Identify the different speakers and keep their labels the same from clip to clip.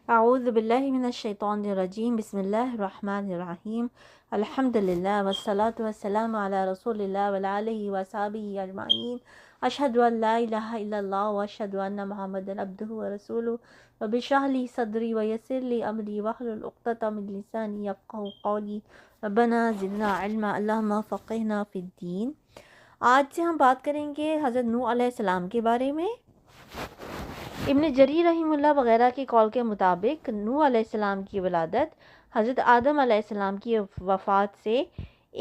Speaker 1: اعوذ باللہ من الشیطان الرجیم بسم اللہ الرحمن الرحیم الحمدللہ والصلاة والسلام علی رسول اللہ وعلی آلہ وصحبہ اجمعین اشہد ان لا الہ الا اللہ واشہد ان محمدا عبدہ ورسولہ رب اشرح لی صدری ویسر لی امری واحلل عقدۃ من لسانی یفقہوا قولی ربنا زدنا علما اللہم فقہنا فی الدین۔ آج سے ہم بات کریں گے حضرت نوح علیہ السلام کے بارے میں۔ ابن جریر رحمہ اللہ وغیرہ کے قول کے مطابق نوح علیہ السلام کی ولادت حضرت آدم علیہ السلام کی وفات سے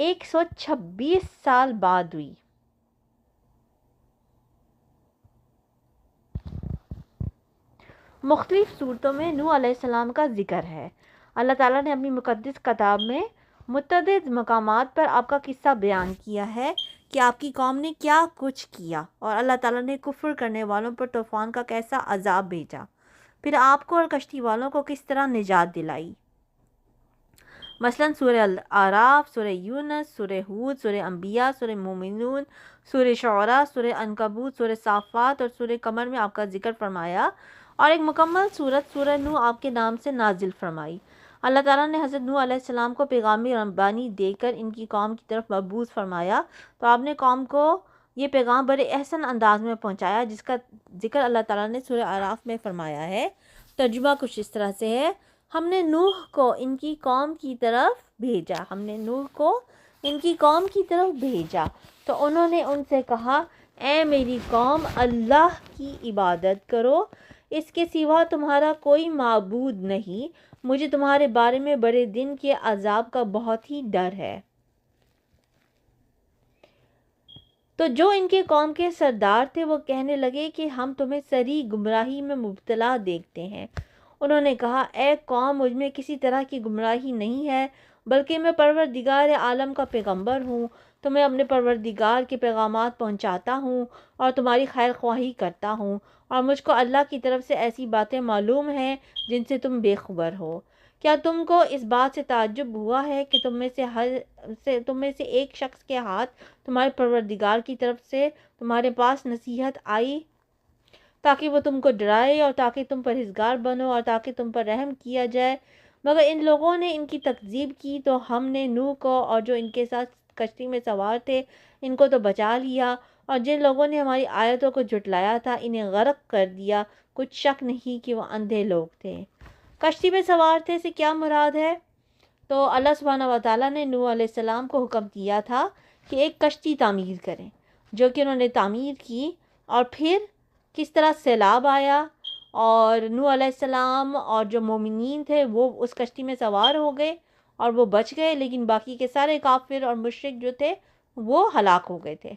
Speaker 1: 126 سال بعد ہوئی۔ مختلف صورتوں میں نوح علیہ السلام کا ذکر ہے۔ اللہ تعالیٰ نے اپنی مقدس کتاب میں متعدد مقامات پر آپ کا قصہ بیان کیا ہے کہ آپ کی قوم نے کیا کچھ کیا اور اللہ تعالیٰ نے کفر کرنے والوں پر طوفان کا کیسا عذاب بھیجا، پھر آپ کو اور کشتی والوں کو کس طرح نجات دلائی۔ مثلاً سورہ الاعراف، سورہ یونس، سورہ ہود، سورہ انبیاء، سورہ مومنون، سورہ شعراء، سورہ عنکبوت، سورہ صافات اور سورہ قمر میں آپ کا ذکر فرمایا، اور ایک مکمل سورت سورہ نوح آپ کے نام سے نازل فرمائی۔ اللہ تعالیٰ نے حضرت نوح علیہ السلام کو پیغام ربانی دے کر ان کی قوم کی طرف مبعوث فرمایا، تو آپ نے قوم کو یہ پیغام بڑے احسن انداز میں پہنچایا، جس کا ذکر اللہ تعالیٰ نے سورہ اعراف میں فرمایا ہے۔ ترجمہ کچھ اس طرح سے ہے: ہم نے نوح کو ان کی قوم کی طرف بھیجا، ہم نے نوح کو ان کی قوم کی طرف بھیجا تو انہوں نے ان سے کہا، اے میری قوم، اللہ کی عبادت کرو، اس کے سوا تمہارا کوئی معبود نہیں، مجھے تمہارے بارے میں بڑے دن کے عذاب کا بہت ہی ڈر ہے۔ تو جو ان کے قوم کے سردار تھے وہ کہنے لگے کہ ہم تمہیں سری گمراہی میں مبتلا دیکھتے ہیں۔ انہوں نے کہا، اے قوم، مجھ میں کسی طرح کی گمراہی نہیں ہے، بلکہ میں پروردگار عالم کا پیغمبر ہوں، تمہیں اپنے پروردگار کے پیغامات پہنچاتا ہوں اور تمہاری خیر خواہی کرتا ہوں، اور مجھ کو اللہ کی طرف سے ایسی باتیں معلوم ہیں جن سے تم بے خبر ہو۔ کیا تم کو اس بات سے تعجب ہوا ہے کہ تم میں سے ایک شخص کے ہاتھ تمہارے پروردگار کی طرف سے تمہارے پاس نصیحت آئی تاکہ وہ تم کو ڈرائے اور تاکہ تم پرہیزگار بنو اور تاکہ تم پر رحم کیا جائے؟ مگر ان لوگوں نے ان کی تکذیب کی تو ہم نے نوح کو اور جو ان کے ساتھ کشتی میں سوار تھے ان کو تو بچا لیا، اور جن لوگوں نے ہماری آیتوں کو جھٹلایا تھا انہیں غرق کر دیا، کچھ شک نہیں کہ وہ اندھے لوگ تھے۔ کشتی میں سوار تھے سے کیا مراد ہے؟ تو اللہ سبحانہ و تعالیٰ نے نوح علیہ السلام کو حکم دیا تھا کہ ایک کشتی تعمیر کریں، جو کہ انہوں نے تعمیر کی، اور پھر کس طرح سیلاب آیا اور نوح علیہ السلام اور جو مومنین تھے وہ اس کشتی میں سوار ہو گئے اور وہ بچ گئے، لیکن باقی کے سارے کافر اور مشرک جو تھے وہ ہلاک ہو گئے تھے۔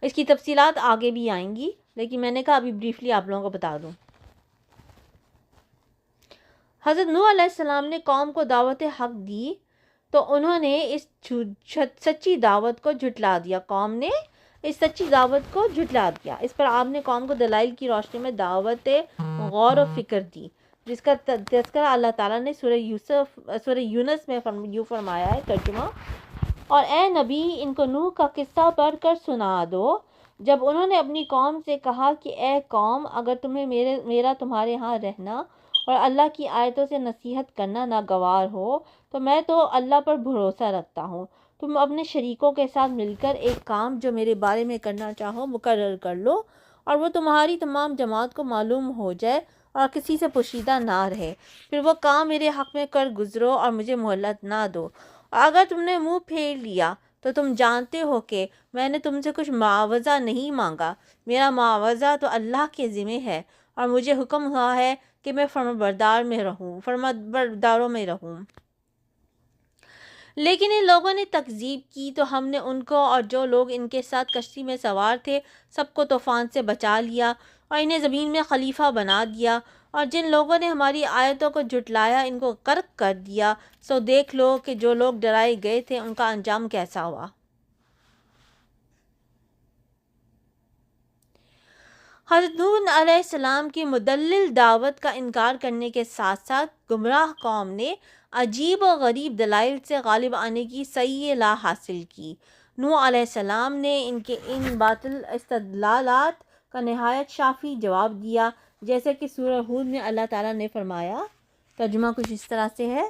Speaker 1: اس کی تفصیلات آگے بھی آئیں گی، لیکن میں نے کہا ابھی بریفلی آپ لوگوں کو بتا دوں۔ حضرت نوح علیہ السلام نے قوم کو دعوت حق دی تو انہوں نے اس سچی دعوت کو جھٹلا دیا، قوم نے اس سچی دعوت کو جھٹلا دیا۔ اس پر آپ نے قوم کو دلائل کی روشنی میں دعوت غور و فکر دی، جس کا تذکرہ اللہ تعالیٰ نے سورہ یونس میں یوں فرمایا ہے، ترجمہ: اور اے نبی، ان کو نوح کا قصہ پڑھ کر سنا دو، جب انہوں نے اپنی قوم سے کہا کہ اے قوم، اگر تمہیں میرا تمہارے ہاں رہنا اور اللہ کی آیتوں سے نصیحت کرنا ناگوار ہو تو میں تو اللہ پر بھروسہ رکھتا ہوں، تم اپنے شریکوں کے ساتھ مل کر ایک کام جو میرے بارے میں کرنا چاہو مقرر کر لو، اور وہ تمہاری تمام جماعت کو معلوم ہو جائے اور کسی سے پوشیدہ نہ رہے، پھر وہ کام میرے حق میں کر گزرو اور مجھے مہلت نہ دو۔ اگر تم نے منہ پھیر لیا تو تم جانتے ہو کہ میں نے تم سے کچھ معاوضہ نہیں مانگا، میرا معاوضہ تو اللہ کے ذمہ ہے، اور مجھے حکم ہوا ہے کہ میں فرمانبرداروں میں رہوں۔ لیکن ان لوگوں نے تکذیب کی تو ہم نے ان کو اور جو لوگ ان کے ساتھ کشتی میں سوار تھے سب کو طوفان سے بچا لیا اور انہیں زمین میں خلیفہ بنا دیا، اور جن لوگوں نے ہماری آیتوں کو جھٹلایا ان کو غرق کر دیا۔ سو دیکھ لو کہ جو لوگ ڈرائے گئے تھے ان کا انجام کیسا ہوا۔ حضرت نوح علیہ السلام کی مدلل دعوت کا انکار کرنے کے ساتھ ساتھ گمراہ قوم نے عجیب و غریب دلائل سے غالب آنے کی صحیح لا حاصل کی۔ نوح علیہ السلام نے ان کے ان باطل استدلالات کا نہایت شافی جواب دیا، جیسے کہ سورہ ہود میں اللہ تعالیٰ نے فرمایا۔ ترجمہ کچھ اس طرح سے ہے،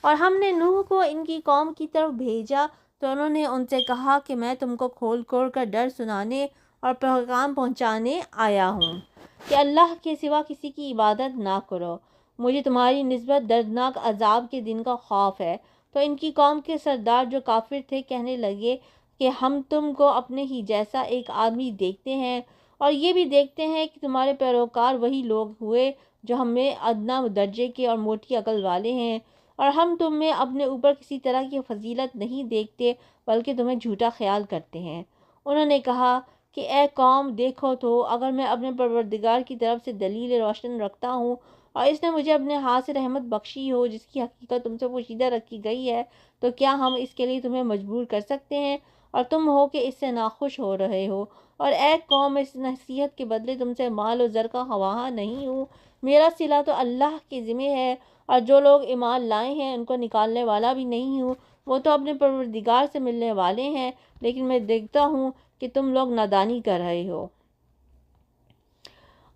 Speaker 1: اور ہم نے نوح کو ان کی قوم کی طرف بھیجا تو انہوں نے ان سے کہا کہ میں تم کو کھول کھول کر ڈر سنانے اور پیغام پہنچانے آیا ہوں کہ اللہ کے سوا کسی کی عبادت نہ کرو، مجھے تمہاری نسبت دردناک عذاب کے دن کا خوف ہے۔ تو ان کی قوم کے سردار جو کافر تھے کہنے لگے کہ ہم تم کو اپنے ہی جیسا ایک آدمی دیکھتے ہیں، اور یہ بھی دیکھتے ہیں کہ تمہارے پیروکار وہی لوگ ہوئے جو ہمیں ادنا درجے کے اور موٹی عقل والے ہیں، اور ہم تم میں اپنے اوپر کسی طرح کی فضیلت نہیں دیکھتے بلکہ تمہیں جھوٹا خیال کرتے ہیں۔ انہوں نے کہا کہ اے قوم، دیکھو تو اگر میں اپنے پروردگار کی طرف سے دلیل روشن رکھتا ہوں اور اس نے مجھے اپنے ہاتھ سے رحمت بخشی ہو جس کی حقیقت تم سے پوشیدہ رکھی گئی ہے، تو کیا ہم اس کے لیے تمہیں مجبور کر سکتے ہیں؟ اور تم ہو کہ اس سے ناخوش ہو رہے ہو۔ اور اے قوم، اس نصیحت کے بدلے تم سے مال و زر کا خواہاں نہیں ہوں، میرا صلہ تو اللہ کے ذمہ ہے، اور جو لوگ ایمان لائے ہیں ان کو نکالنے والا بھی نہیں ہوں، وہ تو اپنے پروردگار سے ملنے والے ہیں، لیکن میں دیکھتا ہوں کہ تم لوگ نادانی کر رہے ہو۔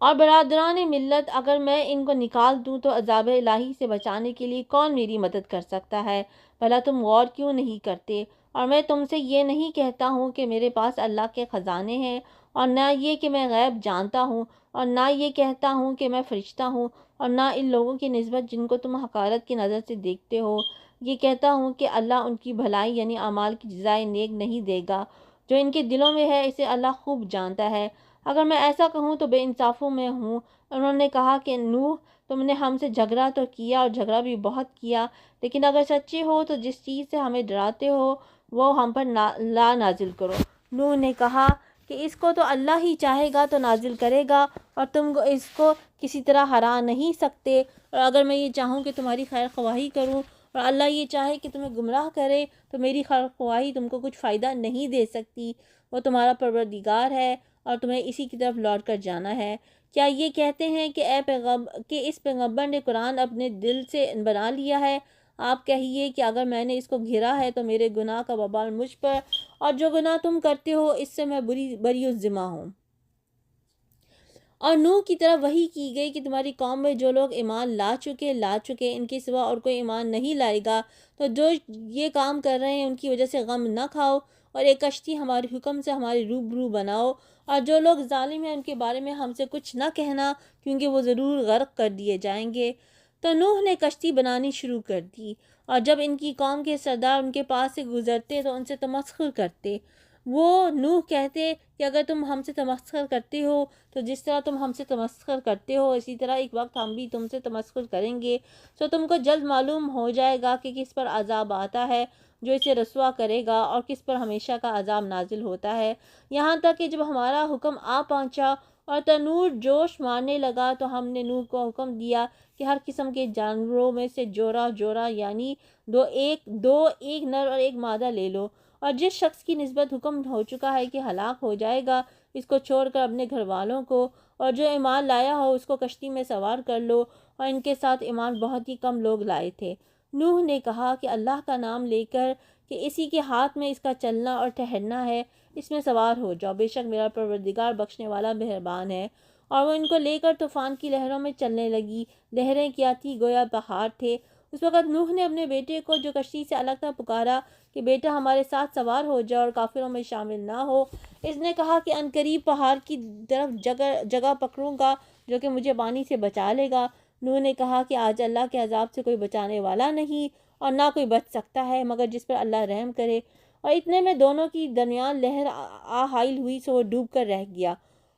Speaker 1: اور برادران ملت، اگر میں ان کو نکال دوں تو عذاب الہی سے بچانے کے لیے کون میری مدد کر سکتا ہے؟ بھلا تم غور کیوں نہیں کرتے؟ اور میں تم سے یہ نہیں کہتا ہوں کہ میرے پاس اللہ کے خزانے ہیں، اور نہ یہ کہ میں غیب جانتا ہوں، اور نہ یہ کہتا ہوں کہ میں فرشتہ ہوں، اور نہ ان لوگوں کی نسبت جن کو تم حقارت کی نظر سے دیکھتے ہو یہ کہتا ہوں کہ اللہ ان کی بھلائی یعنی اعمال کی جزائے نیک نہیں دے گا۔ جو ان کے دلوں میں ہے اسے اللہ خوب جانتا ہے۔ اگر میں ایسا کہوں تو بے انصافوں میں ہوں۔ انہوں نے کہا کہ نوح، تم نے ہم سے جھگڑا تو کیا اور جھگڑا بھی بہت کیا، لیکن اگر سچے ہو تو جس چیز سے ہمیں ڈراتے ہو وہ ہم پر لا نازل کرو۔ نوح نے کہا کہ اس کو تو اللہ ہی چاہے گا تو نازل کرے گا، اور تم اس کو کسی طرح ہرا نہیں سکتے، اور اگر میں یہ چاہوں کہ تمہاری خیر خواہی کروں اور اللہ یہ چاہے کہ تمہیں گمراہ کرے تو میری خیر خواہی تم کو کچھ فائدہ نہیں دے سکتی۔ وہ تمہارا پروردگار ہے اور تمہیں اسی کی طرف لوٹ کر جانا ہے۔ کیا یہ کہتے ہیں کہ اس پیغمبر نے قرآن اپنے دل سے بنا لیا ہے؟ آپ کہیے کہ اگر میں نے اس کو گھیرا ہے تو میرے گناہ کا وبال مجھ پر، اور جو گناہ تم کرتے ہو اس سے میں بری الذمہ ہوں۔ اور نوح کی طرف وحی کی گئی کہ تمہاری قوم میں جو لوگ ایمان لا چکے ان کے سوا اور کوئی ایمان نہیں لائے گا، تو جو یہ کام کر رہے ہیں ان کی وجہ سے غم نہ کھاؤ، اور ایک کشتی ہمارے حکم سے ہمارے روبرو بناؤ، اور جو لوگ ظالم ہیں ان کے بارے میں ہم سے کچھ نہ کہنا کیونکہ وہ ضرور غرق کر دیے جائیں گے۔ تو نوح نے کشتی بنانی شروع کر دی، اور جب ان کی قوم کے سردار ان کے پاس سے گزرتے تو ان سے تمسخر کرتے۔ وہ نوح کہتے کہ اگر تم ہم سے تمسخر کرتے ہو تو جس طرح تم ہم سے تمسخر کرتے ہو اسی طرح ایک وقت ہم بھی تم سے تمسخر کریں گے، تو تم کو جلد معلوم ہو جائے گا کہ کس پر عذاب آتا ہے جو اسے رسوا کرے گا، اور کس پر ہمیشہ کا عذاب نازل ہوتا ہے۔ یہاں تک کہ جب ہمارا حکم آ پہنچا اور تنور جوش مارنے لگا تو ہم نے نوح کو حکم دیا کہ ہر قسم کے جانوروں میں سے جوڑا یعنی دو ایک نر اور ایک مادہ لے لو، اور جس شخص کی نسبت حکم ہو چکا ہے کہ ہلاک ہو جائے گا اس کو چھوڑ کر اپنے گھر والوں کو، اور جو ایمان لایا ہو اس کو کشتی میں سوار کر لو۔ اور ان کے ساتھ ایمان بہت ہی کم لوگ لائے تھے۔ نوح نے کہا کہ اللہ کا نام لے کر کہ اسی کے ہاتھ میں اس کا چلنا اور ٹھہرنا ہے، اس میں سوار ہو جاؤ، بے شک میرا پروردگار بخشنے والا مہربان ہے۔ اور وہ ان کو لے کر طوفان کی لہروں میں چلنے لگی، لہریں کیا تھی گویا پہاڑ تھے۔ اس وقت نوح نے اپنے بیٹے کو جو کشتی سے الگ تھا پکارا کہ بیٹا ہمارے ساتھ سوار ہو جاؤ اور کافروں میں شامل نہ ہو۔ اس نے کہا کہ عنقریب پہاڑ کی طرف جگہ پکڑوں گا جو کہ مجھے پانی سے بچا لے گا۔ نوح نے کہا کہ آج اللہ کے عذاب سے کوئی بچانے والا نہیں اور نہ کوئی بچ سکتا ہے مگر جس پر اللہ رحم کرے۔ اور اتنے میں دونوں کی درمیان لہر حائل ہوئی سو وہ ڈوب کر رہ گیا،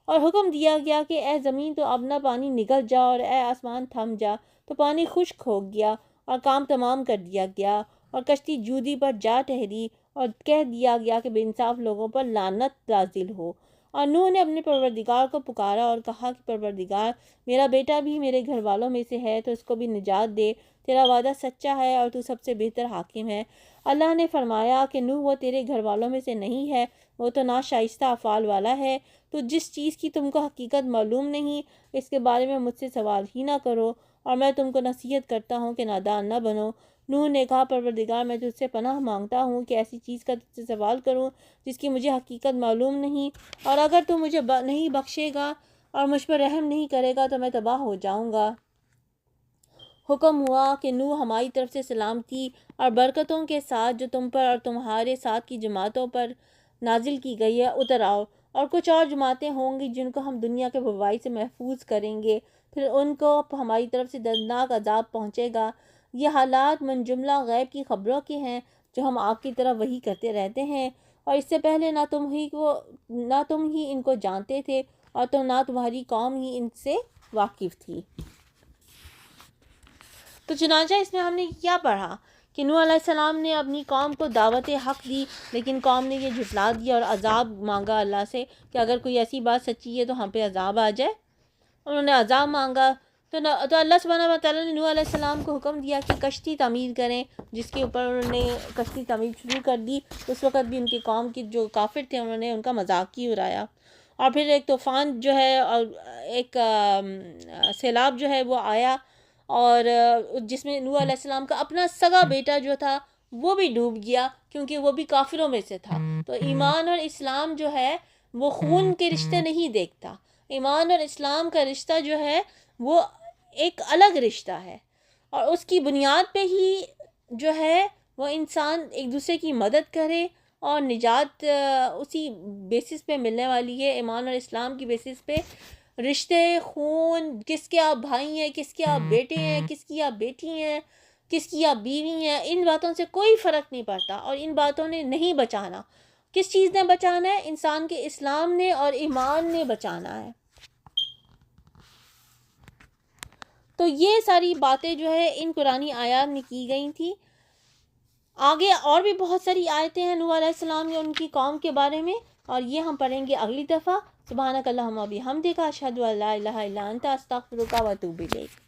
Speaker 1: اور حکم دیا گیا کہ اے زمین تو اب نہ پانی نکل جا، اور اے آسمان تھم جا، تو پانی خشک ہو گیا اور کام تمام کر دیا گیا، اور کشتی جودی پر جا ٹھہری، اور کہہ دیا گیا کہ بے انصاف لوگوں پر لعنت نازل ہو۔ اور نوح نے اپنے پروردگار کو پکارا اور کہا کہ پروردگار، میرا بیٹا بھی میرے گھر والوں میں سے ہے تو اس کو بھی نجات دے، تیرا وعدہ سچا ہے اور تو سب سے بہتر حاکم ہے۔ اللہ نے فرمایا کہ نوح، وہ تیرے گھر والوں میں سے نہیں ہے، وہ تو ناشائستہ افعال والا ہے، تو جس چیز کی تم کو حقیقت معلوم نہیں اس کے بارے میں مجھ سے سوال ہی نہ کرو، اور میں تم کو نصیحت کرتا ہوں کہ نادان نہ بنو۔ نوح نے کہا پروردگار، میں تجھ سے پناہ مانگتا ہوں کہ ایسی چیز کا تجھ سے سوال کروں جس کی مجھے حقیقت معلوم نہیں، اور اگر تو مجھے نہیں بخشے گا اور مجھ پر رحم نہیں کرے گا تو میں تباہ ہو جاؤں گا۔ حکم ہوا کہ نوح ہماری طرف سے سلامتی اور برکتوں کے ساتھ جو تم پر اور تمہارے ساتھ کی جماعتوں پر نازل کی گئی ہے اتر آؤ، اور کچھ اور جماعتیں ہوں گی جن کو ہم دنیا کے وبائی سے محفوظ کریں گے، پھر ان کو ہماری طرف سے دردناک عذاب پہنچے گا۔ یہ حالات من جملہ غیب کی خبروں کے ہیں جو ہم آپ کی طرف وحی کرتے رہتے ہیں، اور اس سے پہلے نہ تم ہی ان کو جانتے تھے اور نہ تمہاری قوم ہی ان سے واقف تھی۔ تو چنانچہ اس میں ہم نے کیا پڑھا کہ نوح علیہ السلام نے اپنی قوم کو دعوت حق دی، لیکن قوم نے یہ جھٹلا دیا اور عذاب مانگا اللہ سے کہ اگر کوئی ایسی بات سچی ہے تو ہم پہ عذاب آ جائے۔ انہوں نے عذاب مانگا تو اللہ سبحانہ و تعالیٰ نے نوح علیہ السلام کو حکم دیا کہ کشتی تعمیر کریں، جس کے اوپر انہوں نے کشتی تعمیر شروع کر دی۔ اس وقت بھی ان کی قوم کے جو کافر تھے انہوں نے ان کا مذاق ہی اڑایا، اور پھر ایک طوفان جو ہے اور ایک سیلاب جو ہے وہ آیا، اور جس میں نوح علیہ السلام کا اپنا سگا بیٹا جو تھا وہ بھی ڈوب گیا، کیونکہ وہ بھی کافروں میں سے تھا۔ تو ایمان اور اسلام جو ہے وہ خون کے رشتے نہیں دیکھتا، ایمان اور اسلام کا رشتہ جو ہے وہ ایک الگ رشتہ ہے، اور اس کی بنیاد پہ ہی جو ہے وہ انسان ایک دوسرے کی مدد کرے، اور نجات اسی بیسس پہ ملنے والی ہے، ایمان اور اسلام کی بیسس پہ۔ رشتے، خون، کس کے آپ بھائی ہیں، کس کے آپ بیٹے ہیں، کس کی آپ بیٹی ہیں، کس کی آپ بیوی ہیں، ان باتوں سے کوئی فرق نہیں پڑتا، اور ان باتوں نے نہیں بچانا۔ کس چیز نے بچانا ہے؟ انسان کے اسلام نے اور ایمان نے بچانا ہے۔ تو یہ ساری باتیں جو ہے ان قرآنی آیات میں کی گئی تھی۔ آگے اور بھی بہت ساری آیتیں ہیں نوح علیہ السلام یا ان کی قوم کے بارے میں، اور یہ ہم پڑھیں گے اگلی دفعہ۔ سبحانک اللہم و بحمدک، اشہد ان لا الہ الا انت، استغفرک و اتوب الیک۔